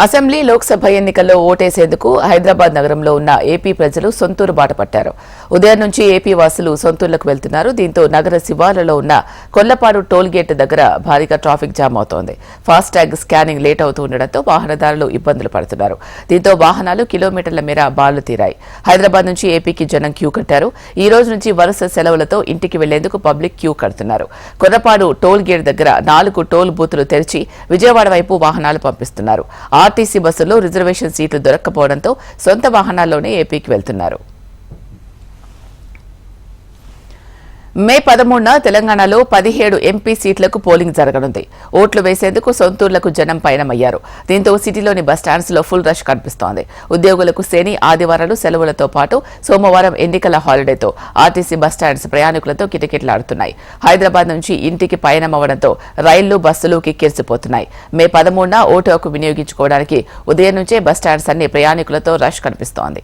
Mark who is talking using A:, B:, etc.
A: Assembly Lok Sabha ఎన్నికల్లో ఓటేసేందుకు హైదరాబాద్ నగరంలో ఉన్న ఏపీ ప్రజలు సొంతూరు బాట పట్టారు. ఉదయం నుంచి ఏపీ వాసులు సొంతూర్లకు వెళ్తున్నారు. దీంతో నగర శివార్లలో ఉన్న కొల్లపాడు టోల్ గేట్ దగ్గర భారీగా ట్రాఫిక్ జామ్ అవుతోంది. ఫాస్టాగ్ స్కానింగ్ లేట్ అవుతూ ఉండడంతో వాహనదారులు ఇబ్బందులు పడుతున్నారు. దీంతో వాహనాలు కిలోమీటర్ల మేర బార్లు తీరాయి. హైదరాబాద్ నుంచి ఏపీకి జనం క్యూ కట్టారు. ఈ రోజు నుంచి వరుస సెలవులతో ఇంటికి వెళ్లేందుకు పబ్లిక్ క్యూ కడుతున్నారు. కొల్లపాడు టోల్ గేట్ దగ్గర 4 టోల్ బూతులు తెరిచి విజయవాడ వైపు వాహనాలు పంపిస్తున్నారు. ఆర్టీసీ బస్సుల్లో రిజర్వేషన్ సీట్లు దొరక్కపోవడంతో సొంత వాహనాల్లోనే ఏపీకి వెళ్తున్నారు. మే 13న తెలంగాణలో 17 ఎంపీ సీట్లకు పోలింగ్ జరగనుంది. ఓట్లు వేసేందుకు సొంతూర్లకు జనం పయనమయ్యారు. దీంతో సిటీలోని బస్టాండ్స్ లో ఫుల్ రష్ కనిపిస్తోంది. ఉద్యోగులకు శని, ఆదివారాలు సెలవులతో పాటు సోమవారం ఎన్నికల హాలిడేతో ఆర్టీసీ బస్టాండ్స్ ప్రయాణికులతో కిటకిటలాడుతున్నాయి. హైదరాబాద్ నుంచి ఇంటికి పయనమవడంతో రైళ్లు, బస్సులు కిక్కిరిసిపోతున్నాయి. మే 13న ఓటు హక్కు వినియోగించుకోవడానికి ఉదయం నుంచే బస్టాండ్స్ అన్ని ప్రయాణికులతో రష్ కనిపిస్తోంది.